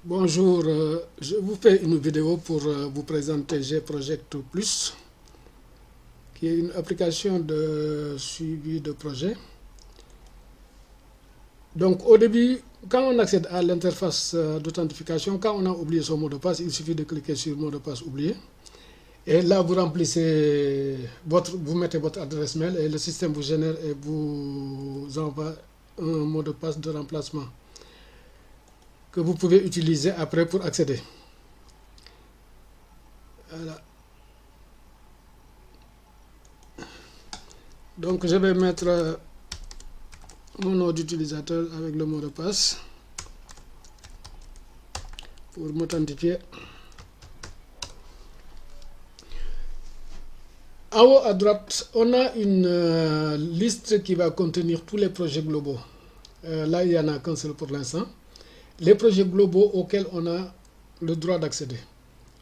Bonjour, je vous fais une vidéo pour vous présenter GProject Plus, qui est une application de suivi de projet. Donc au début, quand on accède à l'interface d'authentification, quand on a oublié son mot de passe, il suffit de cliquer sur mot de passe oublié. Et là, vous remplissez vous mettez votre adresse mail et le système vous génère et vous envoie un mot de passe de remplacement que vous pouvez utiliser après pour accéder. Voilà. Donc je vais mettre mon nom d'utilisateur avec le mot de passe pour m'authentifier. En haut à droite, on a une liste qui va contenir tous les projets globaux. Là, il n'y en a qu'un seul pour l'instant. Les projets globaux auxquels on a le droit d'accéder.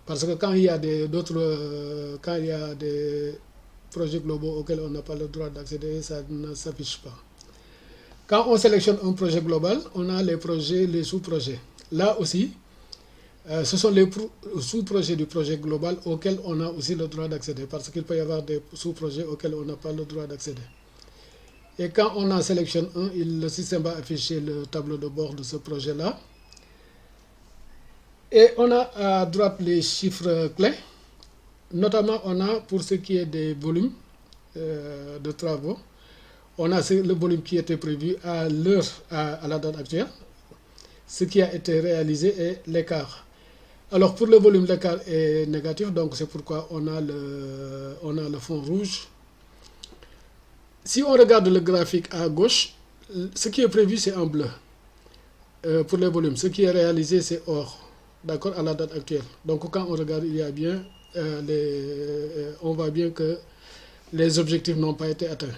Parce que quand il y a quand il y a des projets globaux auxquels on n'a pas le droit d'accéder, ça ne s'affiche pas. Quand on sélectionne un projet global, on a les projets, les sous-projets. Là aussi, ce sont les sous-projets du projet global auxquels on a aussi le droit d'accéder, parce qu'il peut y avoir des sous-projets auxquels on n'a pas le droit d'accéder. Et quand on en sélectionne un, le système va afficher le tableau de bord de ce projet-là. Et on a à droite les chiffres clés. Notamment, on a pour ce qui est des volumes de travaux, on a le volume qui était prévu à l'heure, à la date actuelle, ce qui a été réalisé et l'écart. Alors pour le volume, l'écart est négatif, donc c'est pourquoi on a le fond rouge. Si on regarde le graphique à gauche, ce qui est prévu c'est en bleu pour les volumes. Ce qui est réalisé c'est or, d'accord, à la date actuelle. Donc quand on regarde, il y a bien, on voit bien que les objectifs n'ont pas été atteints.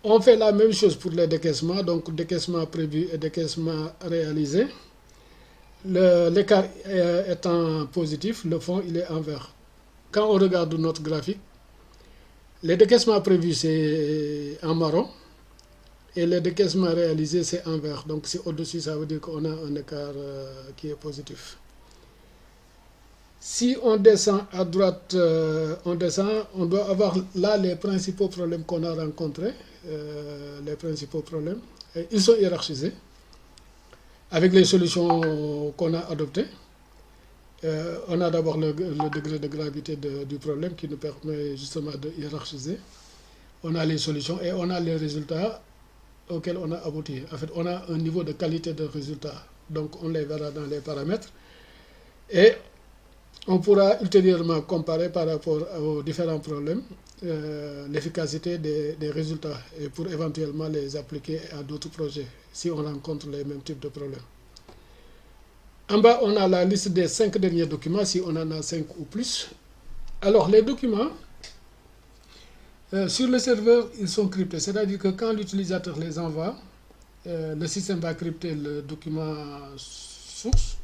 On fait la même chose pour les décaissements, donc décaissement prévu et décaissement réalisé. L'écart étant positif, le fond il est en vert. Quand on regarde notre graphique, les décaissements prévus c'est en marron et les décaissements réalisés c'est en vert. Donc si au-dessus, ça veut dire qu'on a un écart qui est positif. Si on descend à droite, on doit avoir là les principaux problèmes qu'on a rencontrés. Les principaux problèmes. Et ils sont hiérarchisés avec les solutions qu'on a adoptées. On a d'abord le degré de gravité du problème qui nous permet justement de hiérarchiser. On a les solutions et on a les résultats auxquels on a abouti. En fait, on a un niveau de qualité de résultats. Donc, on les verra dans les paramètres. Et on pourra ultérieurement comparer par rapport aux différents problèmes l'efficacité des résultats et pour éventuellement les appliquer à d'autres projets si on rencontre les mêmes types de problèmes. En bas, on a la liste des 5 derniers documents, si on en a 5 ou plus. Alors, les documents, sur le serveur, ils sont cryptés. C'est-à-dire que quand l'utilisateur les envoie, le système va crypter le document source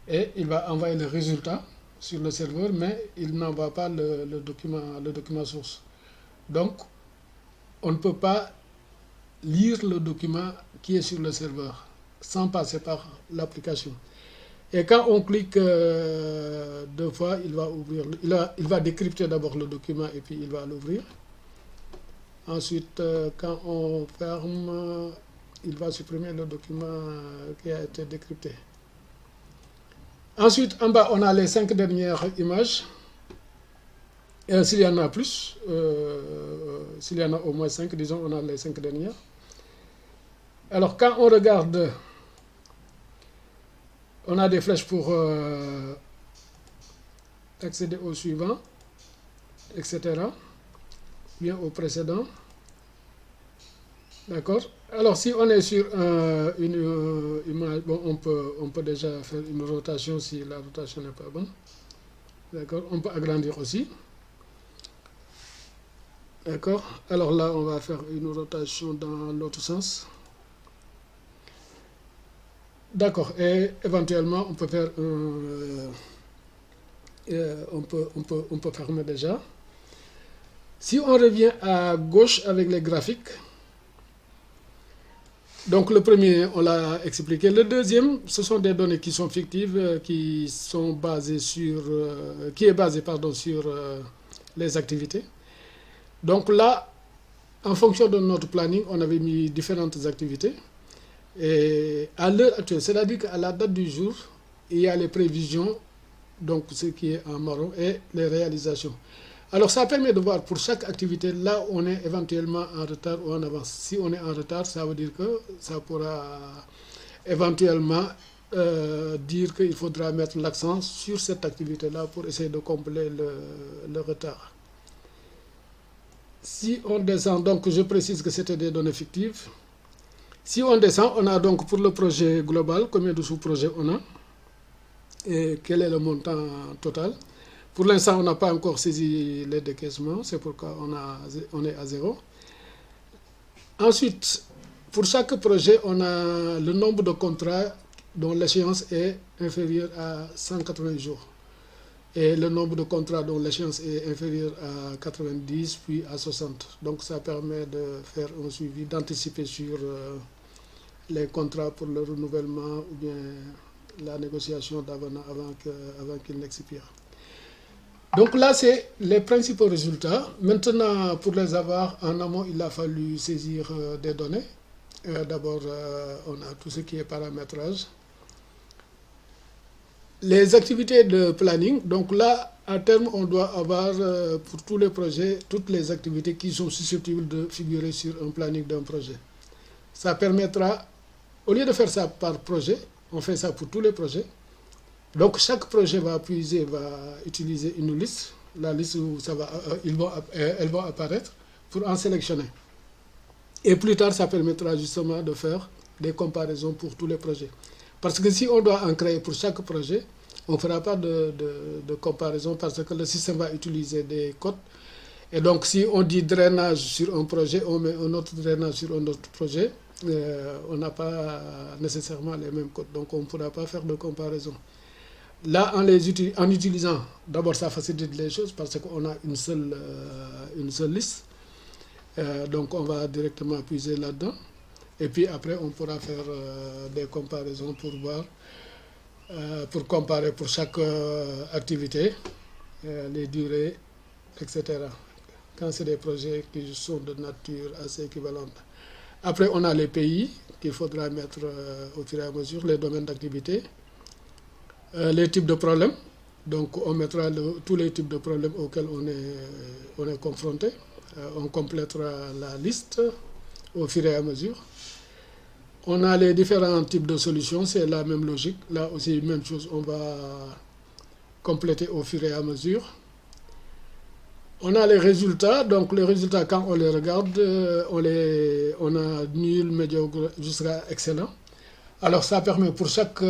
et il va envoyer le résultat sur le serveur, mais il n'envoie pas le document source. Donc, on ne peut pas lire le document qui est sur le serveur sans passer par l'application. Et quand on clique 2 fois, il va ouvrir, il va décrypter d'abord le document et puis il va l'ouvrir. Ensuite, quand on ferme, il va supprimer le document qui a été décrypté. Ensuite, en bas, on a les 5 dernières images. S'il y en a plus, s'il y en a au moins 5, disons, on a les 5 dernières. Alors, quand on regarde, on a des flèches pour accéder au suivant, etc. Bien au précédent. D'accord. Alors, si on est sur une image, bon, on peut déjà faire une rotation si la rotation n'est pas bonne. D'accord. On peut agrandir aussi. D'accord. Alors là, on va faire une rotation dans l'autre sens. D'accord. Et éventuellement, on peut faire on peut fermer déjà. Si on revient à gauche avec les graphiques, Donc le premier, on l'a expliqué. Le deuxième, ce sont des données qui sont fictives, qui sont basées sur, qui est basé pardon, sur les activités. Donc là, en fonction de notre planning, on avait mis différentes activités. Et à l'heure actuelle, c'est-à-dire qu'à la date du jour, il y a les prévisions, donc ce qui est en marron, et les réalisations. Alors ça permet de voir pour chaque activité là où on est éventuellement en retard ou en avance. Si on est en retard, ça veut dire que ça pourra éventuellement dire qu'il faudra mettre l'accent sur cette activité-là pour essayer de combler le retard. Si on descend, donc je précise que c'était des données fictives. Si on descend, on a donc pour le projet global, combien de sous-projets on a et quel est le montant total. Pour l'instant, on n'a pas encore saisi les décaissements, c'est pourquoi on est à zéro. Ensuite, pour chaque projet, on a le nombre de contrats dont l'échéance est inférieure à 180 jours. Et le nombre de contrats dont l'échéance est inférieure à 90 puis à 60. Donc ça permet de faire un suivi, d'anticiper sur les contrats pour le renouvellement ou bien la négociation d'avenant avant qu'il n'expire. Donc là, c'est les principaux résultats. Maintenant, pour les avoir en amont, il a fallu saisir des données. D'abord, on a tout ce qui est paramétrage. Les activités de planning, donc là, à terme, on doit avoir pour tous les projets, toutes les activités qui sont susceptibles de figurer sur un planning d'un projet. Ça permettra, au lieu de faire ça par projet, on fait ça pour tous les projets. Donc chaque projet va utiliser une liste, la liste où elles vont apparaître pour en sélectionner. Et plus tard, ça permettra justement de faire des comparaisons pour tous les projets. Parce que si on doit en créer pour chaque projet, on ne fera pas de comparaison parce que le système va utiliser des codes. Et donc si on dit drainage sur un projet, on met un autre drainage sur un autre projet, on n'a pas nécessairement les mêmes codes. Donc on ne pourra pas faire de comparaison. Là, en utilisant, d'abord ça facilite les choses parce qu'on a une seule liste. Donc on va directement puiser là-dedans. Et puis après, on pourra faire des comparaisons pour voir, pour comparer pour chaque activité, les durées, etc. Quand c'est des projets qui sont de nature assez équivalente. Après, on a les pays qu'il faudra mettre au fur et à mesure, les domaines d'activité. Les types de problèmes, donc on mettra tous les types de problèmes auxquels on est confronté. On complétera la liste au fur et à mesure. On a les différents types de solutions, c'est la même logique. Là aussi, même chose, on va compléter au fur et à mesure. On a les résultats, donc les résultats, quand on les regarde, on a nul, médiocre jusqu'à excellent. Alors ça permet pour chaque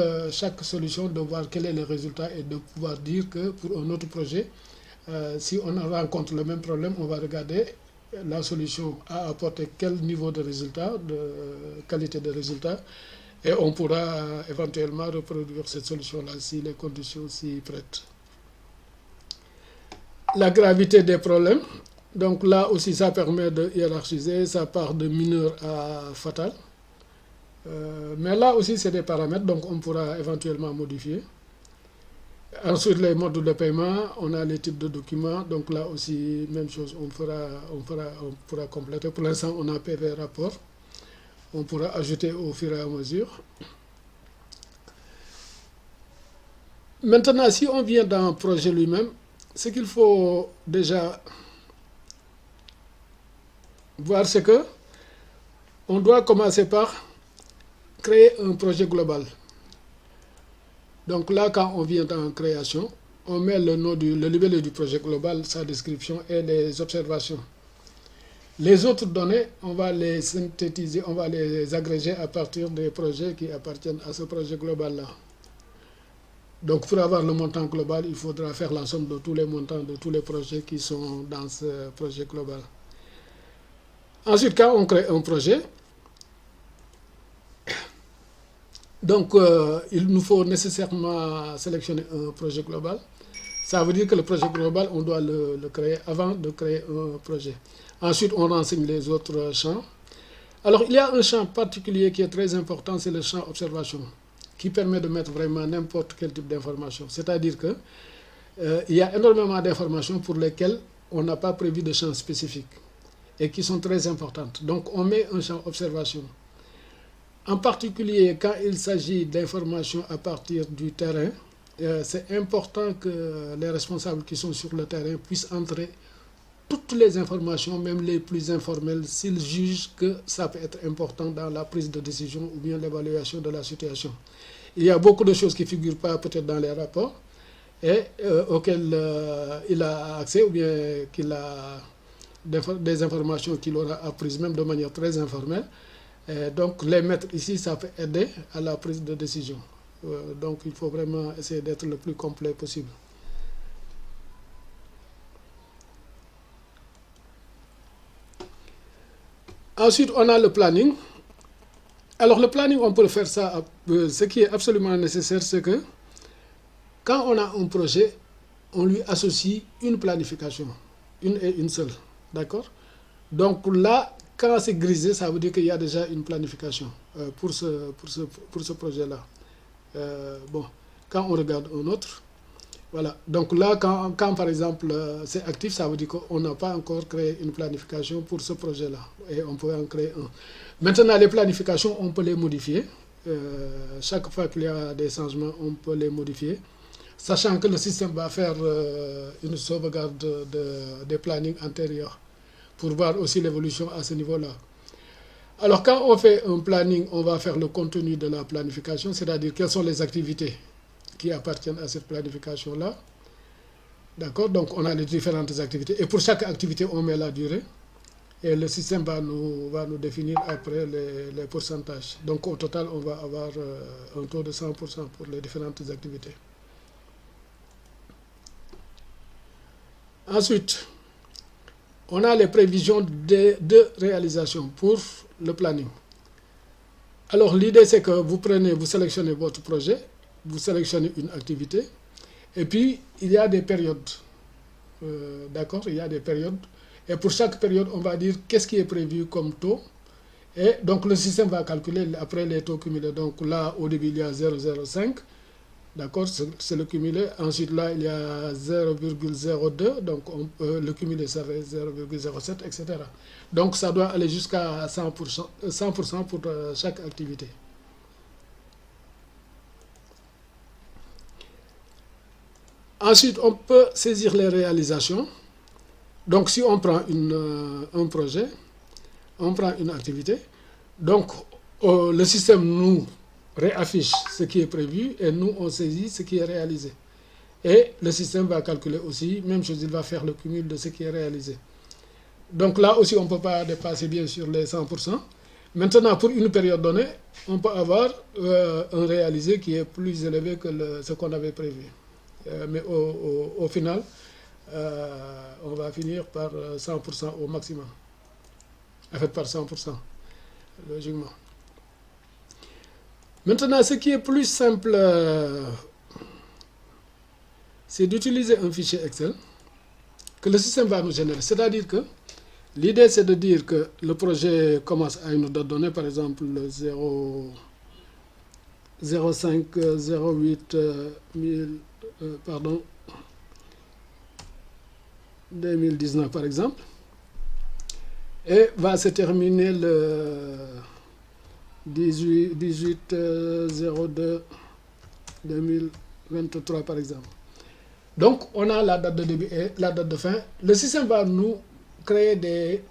solution de voir quel est le résultat et de pouvoir dire que pour un autre projet, si on rencontre le même problème, on va regarder la solution a apporté quel niveau de résultat, de qualité de résultat, et on pourra éventuellement reproduire cette solution-là si les conditions s'y prêtent. La gravité des problèmes, donc là aussi ça permet de hiérarchiser, ça part de mineur à fatal. Mais là aussi c'est des paramètres, donc on pourra éventuellement modifier. Ensuite les modes de paiement, on a les types de documents, donc là aussi même chose, on pourra compléter. Pour l'instant on a PV rapport, on pourra ajouter au fur et à mesure. Maintenant si on vient dans le projet lui-même, ce qu'il faut déjà voir, c'est que on doit commencer par créer un projet global. Donc là, quand on vient en création, on met le libellé du projet global, sa description et les observations. Les autres données, on va les synthétiser, on va les agréger à partir des projets qui appartiennent à ce projet global-là. Donc pour avoir le montant global, il faudra faire la somme de tous les montants de tous les projets qui sont dans ce projet global. Ensuite, quand on crée un projet, donc il nous faut nécessairement sélectionner un projet global. Ça veut dire que le projet global, on doit le créer avant de créer un projet. Ensuite, on renseigne les autres champs. Alors, il y a un champ particulier qui est très important, c'est le champ observation, qui permet de mettre vraiment n'importe quel type d'information. C'est-à-dire que il y a énormément d'informations pour lesquelles on n'a pas prévu de champ spécifique et qui sont très importantes. Donc, on met un champ observation. En particulier, quand il s'agit d'informations à partir du terrain, c'est important que les responsables qui sont sur le terrain puissent entrer toutes les informations, même les plus informelles, s'ils jugent que ça peut être important dans la prise de décision ou bien l'évaluation de la situation. Il y a beaucoup de choses qui ne figurent pas peut-être dans les rapports et auxquelles il a accès ou bien qu'il a des informations qu'il aura apprises même de manière très informelle. Donc les mettre ici, ça peut aider à la prise de décision. Donc il faut vraiment essayer d'être le plus complet possible. Ensuite, on a le planning. Alors le planning, on peut faire ça. Ce qui est absolument nécessaire, c'est que quand on a un projet, on lui associe une planification, une et une seule. D'accord? Donc là, quand c'est grisé, ça veut dire qu'il y a déjà une planification pour ce projet-là. Bon, quand on regarde un autre, voilà. Donc là, quand par exemple c'est actif, ça veut dire qu'on n'a pas encore créé une planification pour ce projet-là. Et on peut en créer un. Maintenant, les planifications, on peut les modifier. Chaque fois qu'il y a des changements, on peut les modifier. Sachant que le système va faire une sauvegarde des plannings antérieurs pour voir aussi l'évolution à ce niveau-là. Alors quand on fait un planning, on va faire le contenu de la planification, c'est-à-dire quelles sont les activités qui appartiennent à cette planification-là. D'accord? Donc on a les différentes activités. Et pour chaque activité, on met la durée. Et le système va nous définir après les pourcentages. Donc au total, on va avoir un taux de 100% pour les différentes activités. Ensuite, on a les prévisions de réalisation pour le planning. Alors l'idée c'est que vous sélectionnez votre projet, vous sélectionnez une activité, et puis il y a des périodes. D'accord? Il y a des périodes. Et pour chaque période, on va dire qu'est-ce qui est prévu comme taux. Et donc le système va calculer après les taux cumulés. Donc là, au début, il y a 0,05. D'accord, c'est le cumulé. Ensuite, là, il y a 0,02. Donc le cumulé serait 0,07, etc. Donc ça doit aller jusqu'à 100% pour chaque activité. Ensuite, on peut saisir les réalisations. Donc si on prend un projet, on prend une activité, donc le système nous réaffiche ce qui est prévu et nous on saisit ce qui est réalisé. Et le système va calculer aussi, même chose, il va faire le cumul de ce qui est réalisé. Donc là aussi on ne peut pas dépasser bien sûr les 100%. Maintenant pour une période donnée, on peut avoir un réalisé qui est plus élevé que ce qu'on avait prévu. Mais au final, on va finir par 100% au maximum. En fait, par 100%, logiquement. Maintenant, ce qui est plus simple, c'est d'utiliser un fichier Excel que le système va nous générer. C'est-à-dire que l'idée, c'est de dire que le projet commence à une date donnée, par exemple le 05 08 2019 par exemple, et va se terminer le 18 02 2023 par exemple. Donc on a la date de début et la date de fin. Le système va nous créer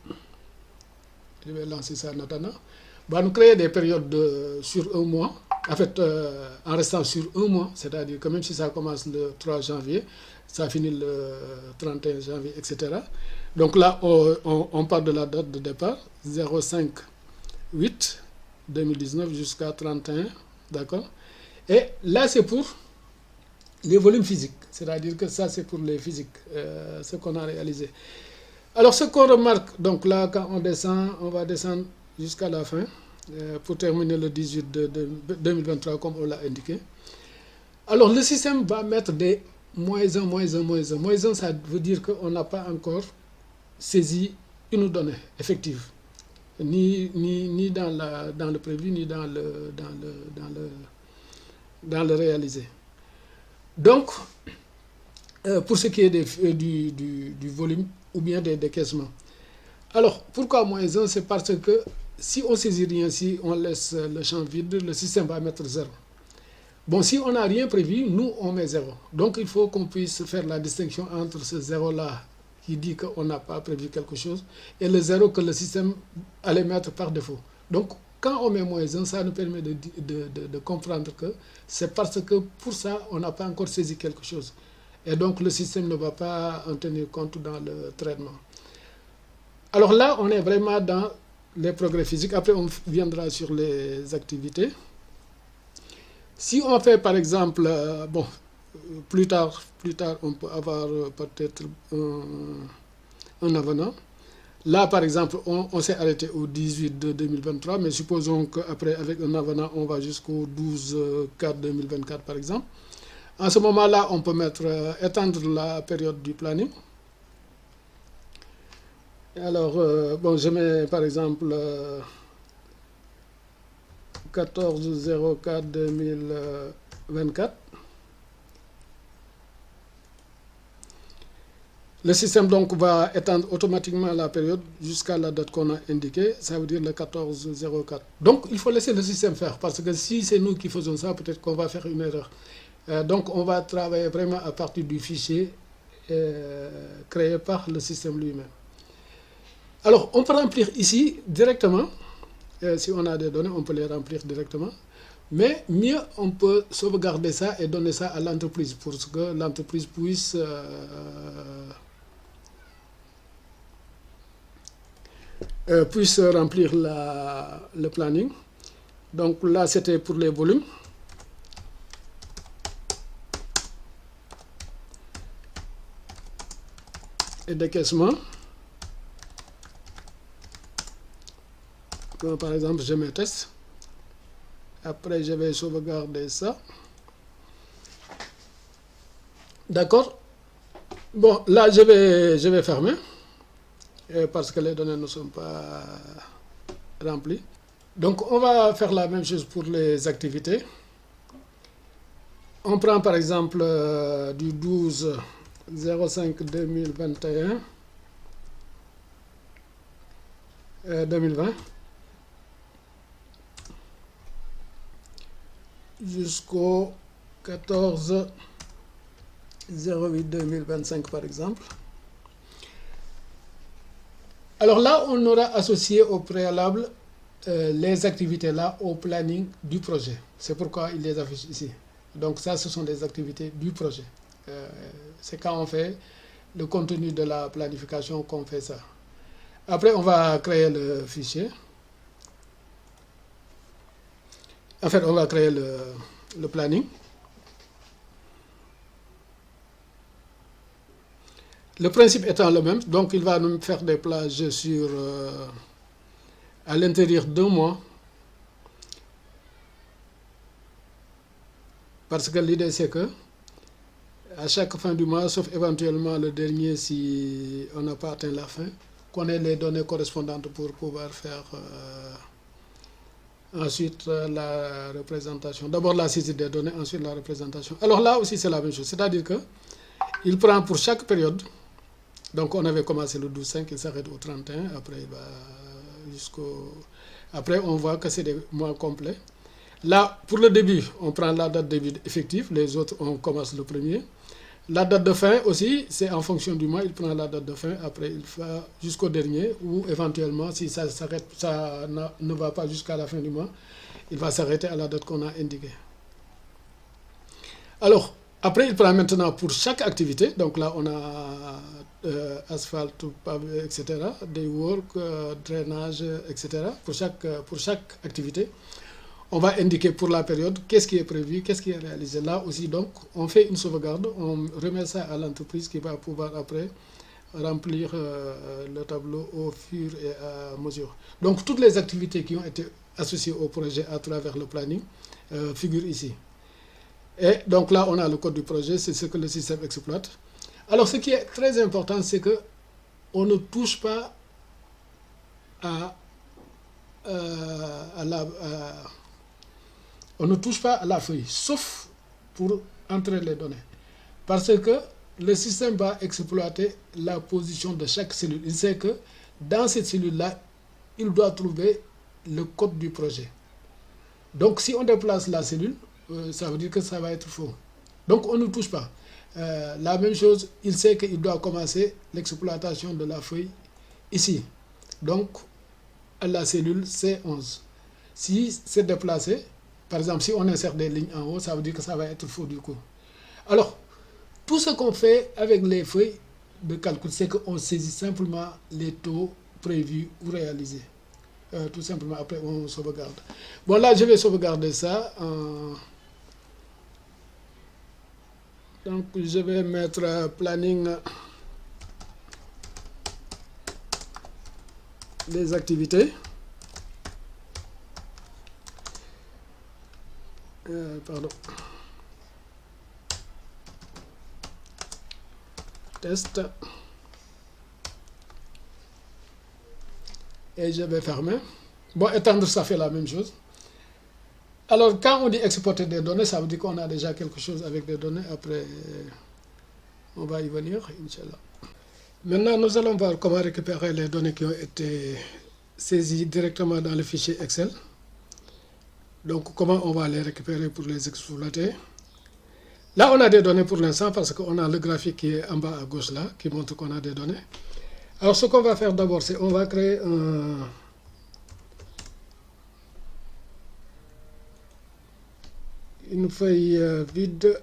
je vais lancer ça en attendant, va nous créer des périodes sur un mois, en fait en restant sur un mois, c'est-à-dire que même si ça commence le 3 janvier, ça finit le 31 janvier, etc. Donc là, on part de la date de départ, 05 8 2019 jusqu'à 31, d'accord? Et là, c'est pour les volumes physiques, c'est-à-dire que ça, c'est pour les physiques, ce qu'on a réalisé. Alors, ce qu'on remarque, donc là, quand on descend, on va descendre jusqu'à la fin, pour terminer le 18 de 2023, comme on l'a indiqué. Alors, le système va mettre des moins 1, moins 1, moins 1. Moins 1, ça veut dire qu'on n'a pas encore saisi une donnée effective. ni dans le prévu, ni dans le réalisé. Donc, pour ce qui est du volume ou bien des décaissements. Alors, pourquoi moins 1? C'est parce que si on saisit rien, si on laisse le champ vide, le système va mettre 0. Bon, si on n'a rien prévu, nous, on met 0. Donc, il faut qu'on puisse faire la distinction entre ce 0-là qui dit qu'on n'a pas prévu quelque chose et le 0 que le système allait mettre par défaut. Donc, quand on met moins 1, ça nous permet de comprendre que c'est parce que pour ça, on n'a pas encore saisi quelque chose. Et donc, le système ne va pas en tenir compte dans le traitement. Alors là, on est vraiment dans les progrès physiques. Après, on viendra sur les activités. Si on fait, par exemple, bon, plus tard, on peut avoir peut-être un avenant. Là, par exemple, on s'est arrêté au 18 de 2023, mais supposons qu'après, avec un avenant, on va jusqu'au 12/4/2024, par exemple. En ce moment-là, on peut étendre la période du planning. Alors, bon, je mets par exemple 14/04/2024. Le système donc va étendre automatiquement la période jusqu'à la date qu'on a indiquée, ça veut dire le 14/04. Donc, il faut laisser le système faire, parce que si c'est nous qui faisons ça, peut-être qu'on va faire une erreur. Donc, on va travailler vraiment à partir du fichier créé par le système lui-même. Alors, on peut remplir ici directement. Si on a des données, on peut les remplir directement. Mais mieux, on peut sauvegarder ça et donner ça à l'entreprise pour que l'entreprise puisse remplir le planning. Donc là, c'était pour les volumes. Et décaissement. Comme par exemple, je mets test. Après, je vais sauvegarder ça. D'accord. Bon, là, je vais fermer. Parce que les données ne sont pas remplies. Donc, on va faire la même chose pour les activités. On prend par exemple du 12/05/2021, 2020, jusqu'au 14/08/2025 par exemple. Alors là, on aura associé au préalable les activités là au planning du projet. C'est pourquoi il les affiche ici. Donc ça, ce sont des activités du projet. C'est quand on fait le contenu de la planification qu'on fait ça. Après, on va créer le fichier. En fait, on va créer le planning. Le principe étant le même, donc il va nous faire des plages sur à l'intérieur d'un mois. Parce que l'idée c'est que à chaque fin du mois, sauf éventuellement le dernier si on n'a pas atteint la fin, qu'on ait les données correspondantes pour pouvoir faire ensuite la représentation. D'abord la saisie des données, ensuite la représentation. Alors là aussi c'est la même chose, c'est-à-dire que il prend pour chaque période. Donc on avait commencé le 12/5, il s'arrête au 31, après il va jusqu'au... Après on voit que c'est des mois complets. Là, pour le début, on prend la date de début effective, les autres on commence le premier. La date de fin aussi, c'est en fonction du mois, il prend la date de fin, après il va jusqu'au dernier, ou éventuellement si ça s'arrête, ça ne va pas jusqu'à la fin du mois, il va s'arrêter à la date qu'on a indiquée. Alors, après, il prend maintenant pour chaque activité, donc là on a asphalte, pavé, etc., day work, drainage, etc., pour chaque activité. On va indiquer pour la période qu'est-ce qui est prévu, qu'est-ce qui est réalisé. Là aussi, donc, on fait une sauvegarde, on remet ça à l'entreprise qui va pouvoir après remplir le tableau au fur et à mesure. Donc, toutes les activités qui ont été associées au projet à travers le planning figurent ici. Et donc là, on a le code du projet, c'est ce que le système exploite. Alors, ce qui est très important, c'est qu'on ne touche pas à on ne touche pas à la feuille, sauf pour entrer les données. Parce que le système va exploiter la position de chaque cellule. Il sait que dans cette cellule-là, il doit trouver le code du projet. Donc si on déplace la cellule, ça veut dire que ça va être faux. Donc on ne touche pas. La même chose, il sait qu'il doit commencer l'exploitation de la feuille ici. Donc à la cellule C11. Si c'est déplacé, par exemple, si on insère des lignes en haut, ça veut dire que ça va être faux du coup. Alors, tout ce qu'on fait avec les feuilles de calcul, c'est qu'on saisit simplement les taux prévus ou réalisés. Tout simplement, après on sauvegarde. Bon, là, je vais sauvegarder ça. Donc, je vais mettre planning des activités. Pardon. Test. Et je vais fermer. Bon, étendre, ça fait la même chose. Alors, quand on dit exporter des données, ça veut dire qu'on a déjà quelque chose avec des données. Après, on va y venir, Inch'Allah. Maintenant, nous allons voir comment récupérer les données qui ont été saisies directement dans le fichier Excel. Donc, comment on va les récupérer pour les exploiter. Là, on a des données pour l'instant parce qu'on a le graphique qui est en bas à gauche là, qui montre qu'on a des données. Alors, ce qu'on va faire d'abord, c'est on va créer une feuille vide.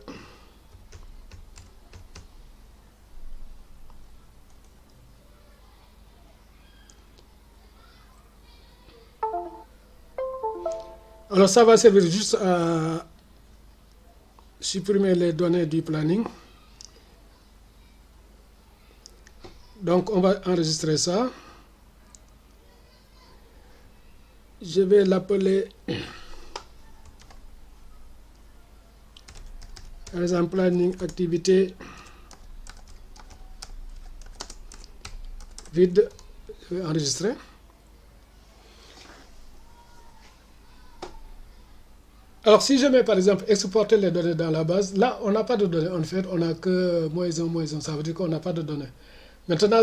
Alors, ça va servir juste à supprimer les données du planning. Donc, on va enregistrer ça. Je vais l'appeler, par exemple, planning activité vide. Je vais enregistrer. Alors, si je mets par exemple exporter les données dans la base, là, on n'a pas de données. En fait, on n'a que -1, ça veut dire qu'on n'a pas de données. Maintenant,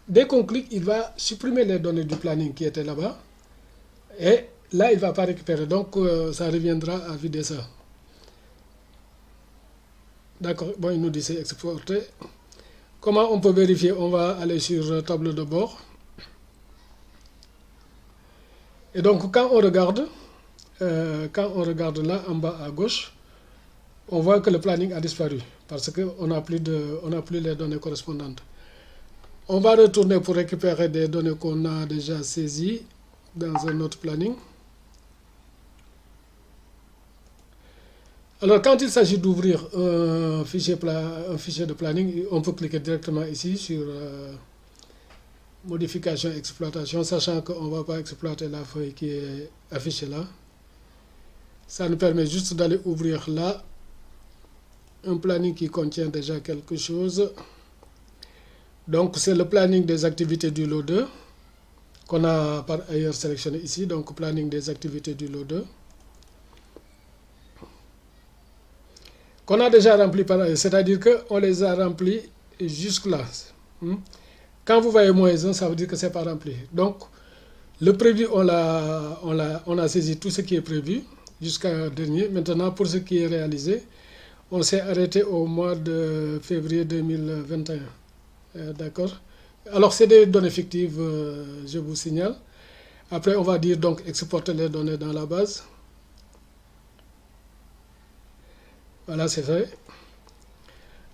dès qu'on clique, il va supprimer les données du planning qui étaient là-bas. Et là, il ne va pas récupérer. Donc, ça reviendra à vider ça. D'accord. Bon, il nous dit c'est exporter. Comment on peut vérifier? On va aller sur tableau de bord. Et donc, quand on regarde là en bas à gauche, on voit que le planning a disparu parce qu'on n'a plus les données correspondantes. On va retourner pour récupérer des données qu'on a déjà saisies dans un autre planning. Alors, quand il s'agit d'ouvrir un fichier de planning, on peut cliquer directement ici sur modification, exploitation, sachant qu'on ne va pas exploiter la feuille qui est affichée là. Ça nous permet juste d'aller ouvrir là un planning qui contient déjà quelque chose. Donc, c'est le planning des activités du lot 2 qu'on a par ailleurs sélectionné ici. Donc, planning des activités du lot 2. Qu'on a déjà rempli par ailleurs, c'est-à-dire qu'on les a remplis jusque-là. Quand vous voyez -1, ça veut dire que ce n'est pas rempli. Donc, le prévu, on a saisi tout ce qui est prévu jusqu'à dernier. Maintenant, pour ce qui est réalisé, on s'est arrêté au mois de février 2021. D'accord. Alors, c'est des données fictives, je vous signale. Après, on va dire donc exporter les données dans la base. Voilà, c'est fait.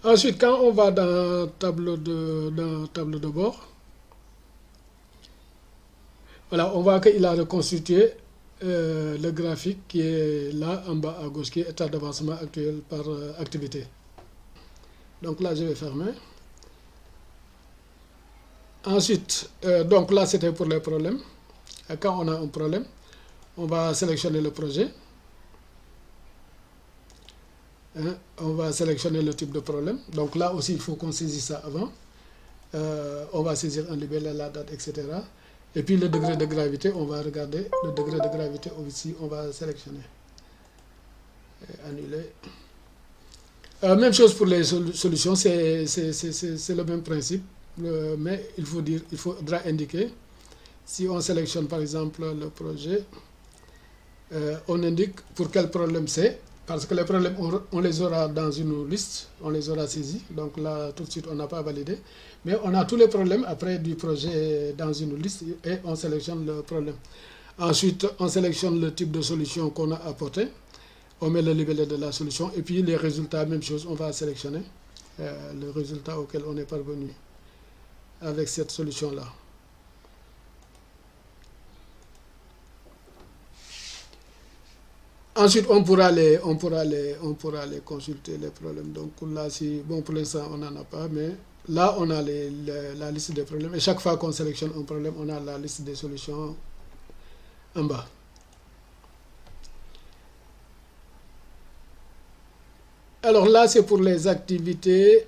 Ensuite, quand on va dans tableau de bord, voilà, on voit qu'il a reconstitué le graphique qui est là en bas à gauche, qui est état d'avancement actuel par activité. Donc là, je vais fermer. Ensuite, donc là, c'était pour les problèmes. Et quand on a un problème, on va sélectionner le projet. On va sélectionner le type de problème. Donc là aussi, il faut qu'on saisisse ça avant. On va saisir un libellé, la date, etc. Et puis le degré de gravité, on va regarder. Le degré de gravité aussi, on va sélectionner. Et annuler. Même chose pour les solutions, c'est le même principe. Mais il faudra indiquer. Si on sélectionne par exemple le projet, on indique pour quel problème c'est. Parce que les problèmes, on les aura dans une liste, on les aura saisis. Donc là, tout de suite, on n'a pas validé. Mais on a tous les problèmes après du projet dans une liste et on sélectionne le problème. Ensuite, on sélectionne le type de solution qu'on a apporté. On met le libellé de la solution et puis les résultats, même chose, on va sélectionner le résultat auquel on est parvenu avec cette solution-là. Ensuite, on pourra les consulter, les problèmes. Donc là, bon, pour l'instant, on n'en a pas, mais là, on a la liste des problèmes. Et chaque fois qu'on sélectionne un problème, on a la liste des solutions en bas. Alors là, c'est pour les activités,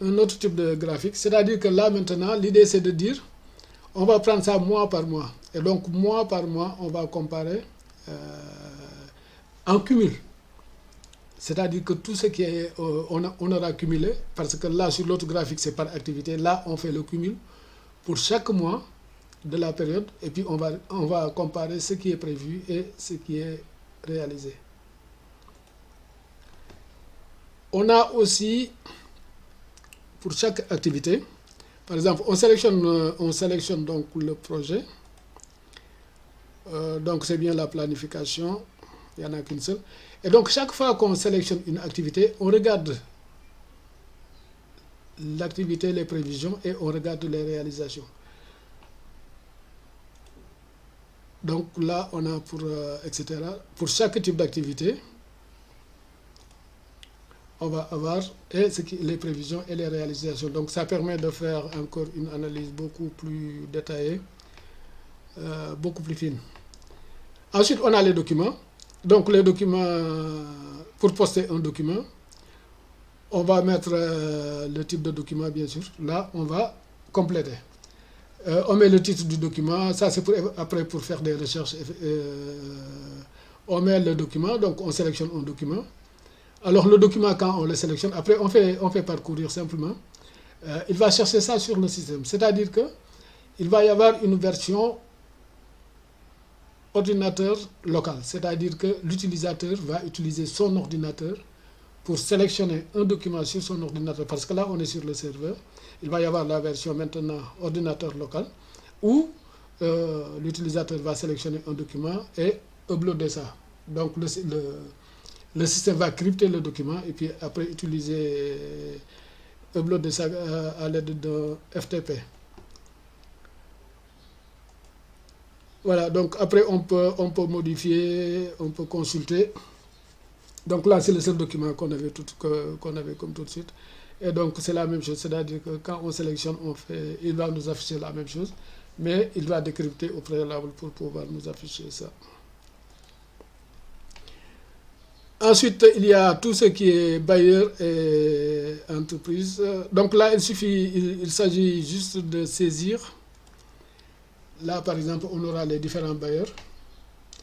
un autre type de graphique. C'est-à-dire que là, maintenant, l'idée, c'est de dire, on va prendre ça mois par mois. Et donc, mois par mois, on va comparer en cumul. C'est-à-dire que tout ce qui est, on aura cumulé, parce que là, sur l'autre graphique, c'est par activité. Là, on fait le cumul pour chaque mois de la période. Et puis, on va comparer ce qui est prévu et ce qui est réalisé. On a aussi, pour chaque activité, par exemple, on sélectionne donc le projet. Donc, c'est bien la planification. Il n'y en a qu'une seule. Et donc, chaque fois qu'on sélectionne une activité, on regarde l'activité, les prévisions et on regarde les réalisations. Donc là, on a etc. Pour chaque type d'activité, on va avoir les prévisions et les réalisations. Donc ça permet de faire encore une analyse beaucoup plus détaillée, beaucoup plus fine. Ensuite, on a les documents. Donc les documents, pour poster un document, on va mettre le type de document, bien sûr. Là, on va compléter. On met le titre du document. Ça, c'est après pour faire des recherches. On met le document, donc on sélectionne un document. Alors le document, quand on le sélectionne, après on fait parcourir simplement. Il va chercher ça sur le système. C'est-à-dire qu'il va y avoir une version ordinateur local. C'est-à-dire que l'utilisateur va utiliser son ordinateur pour sélectionner un document sur son ordinateur. Parce que là, on est sur le serveur. Il va y avoir la version maintenant ordinateur local où l'utilisateur va sélectionner un document et uploader ça. Donc le système va crypter le document et puis après uploader ça à l'aide de FTP. Voilà, donc après on peut modifier, on peut consulter. Donc là, c'est le seul document qu'on avait comme tout de suite. Et donc c'est la même chose, c'est-à-dire que quand on sélectionne, il va nous afficher la même chose, mais il va décrypter au préalable pour pouvoir nous afficher ça. Ensuite, il y a tout ce qui est bailleur et entreprise. Donc là, il s'agit juste de saisir. Là, par exemple, on aura les différents bailleurs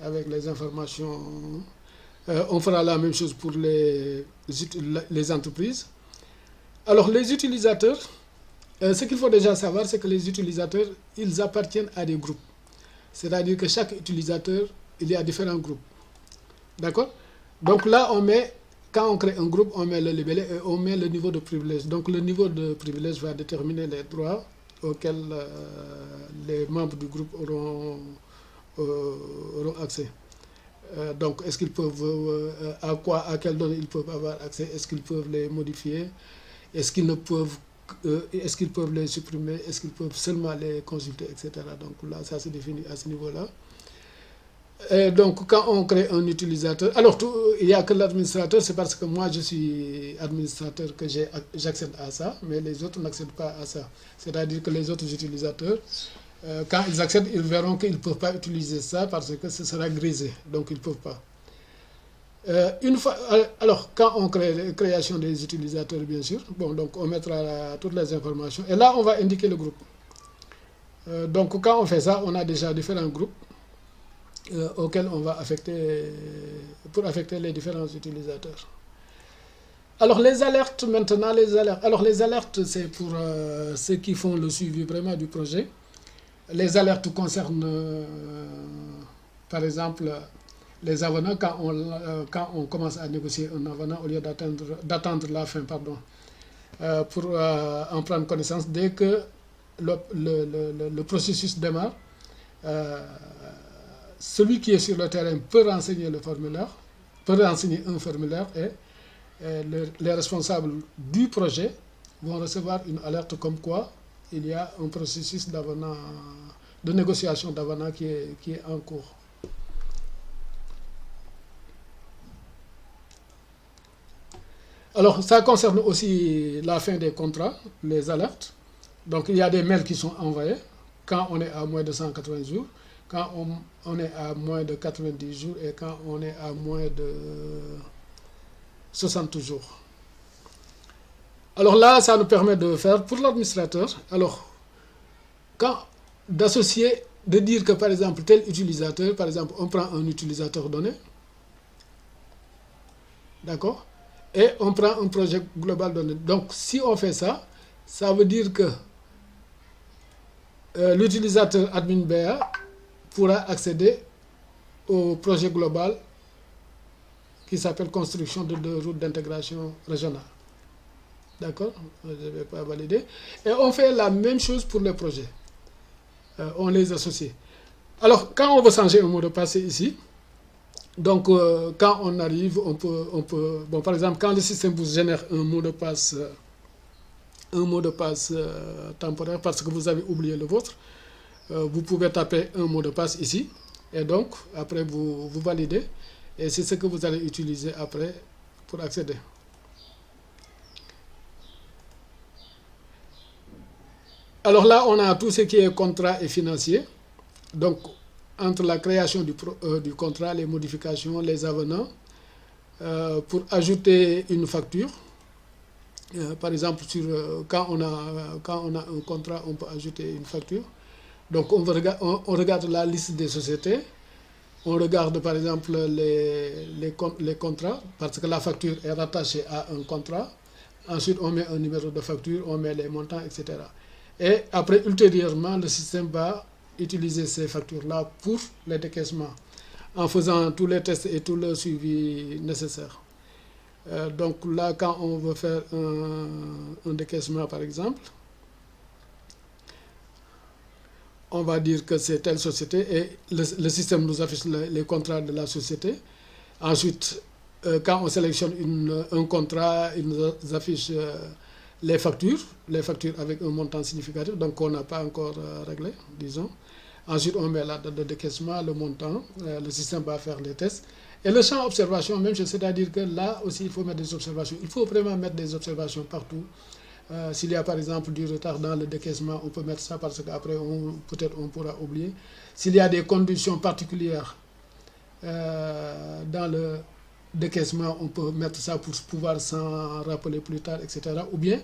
avec les informations. On fera la même chose pour les entreprises. Alors, les utilisateurs, ce qu'il faut déjà savoir, c'est que les utilisateurs, ils appartiennent à des groupes. C'est-à-dire que chaque utilisateur, il y a différents groupes. D'accord? Donc là, quand on crée un groupe, on met le libellé et on met le niveau de privilège. Donc le niveau de privilège va déterminer les droits auxquels les membres du groupe auront accès. Donc est-ce qu'ils peuvent, à quelles données ils peuvent avoir accès, est-ce qu'ils peuvent les modifier, est-ce qu'ils peuvent les supprimer, est-ce qu'ils peuvent seulement les consulter, etc. Donc là, ça se définit à ce niveau-là. Et donc, quand on crée un utilisateur, alors il n'y a que l'administrateur, c'est parce que moi je suis administrateur que j'accède à ça, mais les autres n'accèdent pas à ça. C'est-à-dire que les autres utilisateurs, quand ils accèdent, ils verront qu'ils ne peuvent pas utiliser ça parce que ce sera grisé, donc ils ne peuvent pas. Alors, quand on crée la création des utilisateurs, bien sûr, bon, donc on mettra toutes les informations, et là on va indiquer le groupe. Donc quand on fait ça, on a déjà différents groupes auxquels on va pour affecter les différents utilisateurs. Alors les alertes maintenant, les alertes. Alors les alertes, c'est pour ceux qui font le suivi vraiment du projet. Les alertes concernent, par exemple, les avenants quand on commence à négocier un avenant au lieu d'attendre la fin, pardon, pour en prendre connaissance dès que le processus démarre. Celui qui est sur le terrain peut renseigner le formulaire, peut renseigner un formulaire et les responsables du projet vont recevoir une alerte comme quoi il y a un processus d'avenant, de négociation d'avenant qui est en cours. Alors, ça concerne aussi la fin des contrats, les alertes. Donc, il y a des mails qui sont envoyés quand on est à moins de 180 jours, quand on est à moins de 90 jours et quand on est à moins de 60 jours. Alors là, ça nous permet de faire pour l'administrateur, alors, d'associer, de dire que par exemple, tel utilisateur, par exemple, on prend un utilisateur donné, d'accord, et on prend un projet global donné. Donc, si on fait ça, ça veut dire que l'utilisateur admin BA pourra accéder au projet global qui s'appelle construction de 2 routes d'intégration régionale. D'accord? Je ne vais pas valider. Et on fait la même chose pour les projets. On les associe. Alors, quand on veut changer un mot de passe ici, donc quand on arrive, on peut bon, par exemple, quand le système vous génère un mot de passe temporaire parce que vous avez oublié le vôtre, vous pouvez taper un mot de passe ici et donc après vous validez et c'est ce que vous allez utiliser après pour accéder. Alors là, on a tout ce qui est contrat et financier. Donc, entre la création du contrat, les modifications, les avenants, pour ajouter une facture. Par exemple, quand on a un contrat, on peut ajouter une facture. Donc, on regarde la liste des sociétés. On regarde, par exemple, les contrats, parce que la facture est rattachée à un contrat. Ensuite, on met un numéro de facture, on met les montants, etc. Et après, ultérieurement, le système va utiliser ces factures-là pour les décaissements, en faisant tous les tests et tout le suivi nécessaire. Donc là, quand on veut faire un décaissement, par exemple, on va dire que c'est telle société et le système nous affiche les contrats de la société. Ensuite, quand on sélectionne un contrat, il nous affiche les factures avec un montant significatif, donc on n'a pas encore réglé, disons. Ensuite, on met la date de décaissement, le montant, le système va faire les tests. Et le champ observation, même chose, c'est-à-dire que là aussi, il faut mettre des observations. Il faut vraiment mettre des observations partout. S'il y a par exemple du retard dans le décaissement, on peut mettre ça parce qu'après, peut-être on pourra oublier. S'il y a des conditions particulières dans le décaissement, on peut mettre ça pour pouvoir s'en rappeler plus tard, etc. Ou bien,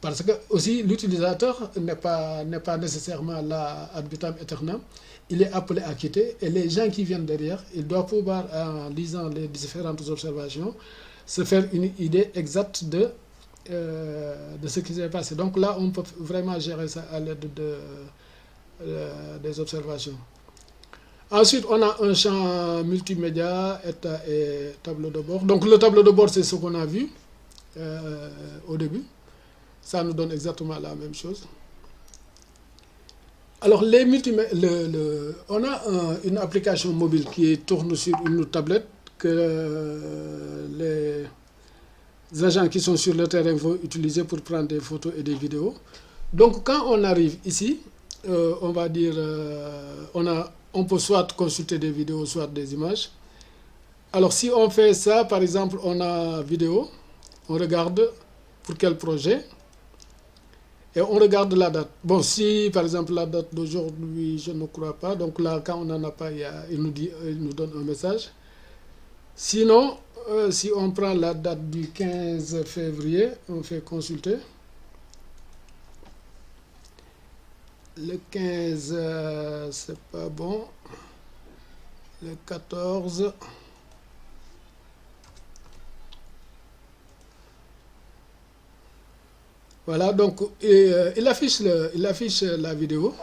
parce que aussi l'utilisateur n'est pas nécessairement là ad vitam aeternam, il est appelé à quitter et les gens qui viennent derrière, ils doivent pouvoir, en lisant les différentes observations, se faire une idée exacte de ce qui s'est passé. Donc là, on peut vraiment gérer ça à l'aide des observations. Ensuite, on a un champ multimédia, état et tableau de bord. Donc le tableau de bord, c'est ce qu'on a vu au début. Ça nous donne exactement la même chose. Alors, on a une application mobile qui tourne sur une tablette que les agents qui sont sur le terrain vont utiliser pour prendre des photos et des vidéos. Donc, quand on arrive ici, on va dire, on peut soit consulter des vidéos, soit des images. Alors, si on fait ça, par exemple, on a vidéo, on regarde pour quel projet. Et on regarde la date. Bon, si par exemple la date d'aujourd'hui, je ne crois pas, donc là, quand on n'en a pas, il nous donne un message. Sinon, si on prend la date du 15 février, on fait consulter. Le 15, c'est pas bon. Le 14. Voilà, donc il affiche la vidéo.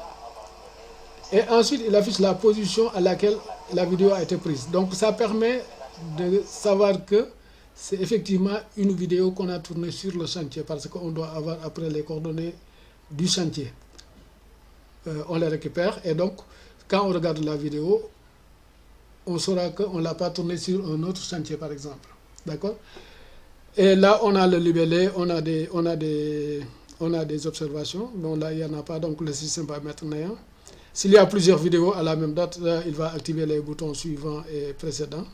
Et ensuite, il affiche la position à laquelle la vidéo a été prise. Donc, ça permet de savoir que c'est effectivement une vidéo qu'on a tournée sur le chantier parce qu'on doit avoir après les coordonnées du chantier. On les récupère et donc, quand on regarde la vidéo, on saura qu'on ne l'a pas tournée sur un autre chantier, par exemple. D'accord? Et là, on a le libellé, on a des observations. Bon, là, il n'y en a pas, donc le système va mettre néant. S'il y a plusieurs vidéos à la même date, là, il va activer les boutons suivants et précédents.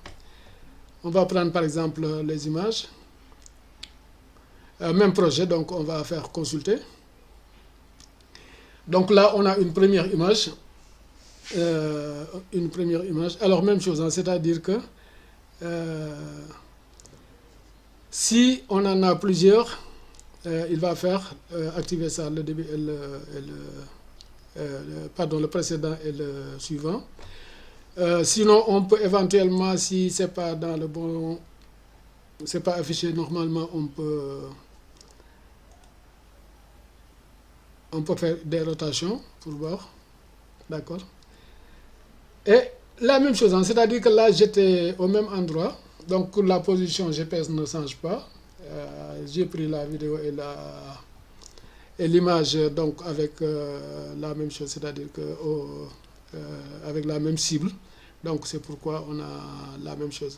On va prendre par exemple les images. Même projet, donc on va faire consulter. Donc là, on a une première image. Alors, même chose, hein, c'est-à-dire que si on en a plusieurs, il va faire activer ça, le début le précédent et le suivant. Sinon, on peut éventuellement, si c'est pas dans le bon, c'est pas affiché normalement, on peut faire des rotations pour voir, d'accord. Et la même chose, hein, c'est-à-dire que là j'étais au même endroit, donc la position GPS ne change pas. J'ai pris la vidéo et l'image donc avec la même chose, c'est-à-dire que avec la même cible. Donc c'est pourquoi on a la même chose.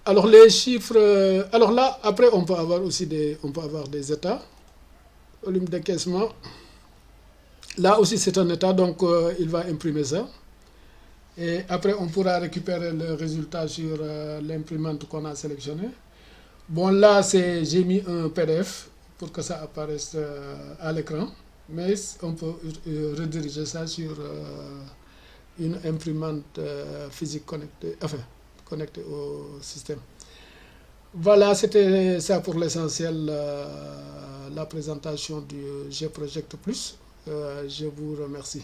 Alors les chiffres, alors là après on peut avoir aussi des états. Volume d'encaissement. Là aussi c'est un état, donc il va imprimer ça. Et après on pourra récupérer le résultat sur l'imprimante qu'on a sélectionné. Bon là j'ai mis un PDF pour que ça apparaisse à l'écran, mais on peut rediriger ça sur une imprimante physique connectée, connectée au système. Voilà, c'était ça pour l'essentiel, la présentation du GProject Plus. Je vous remercie.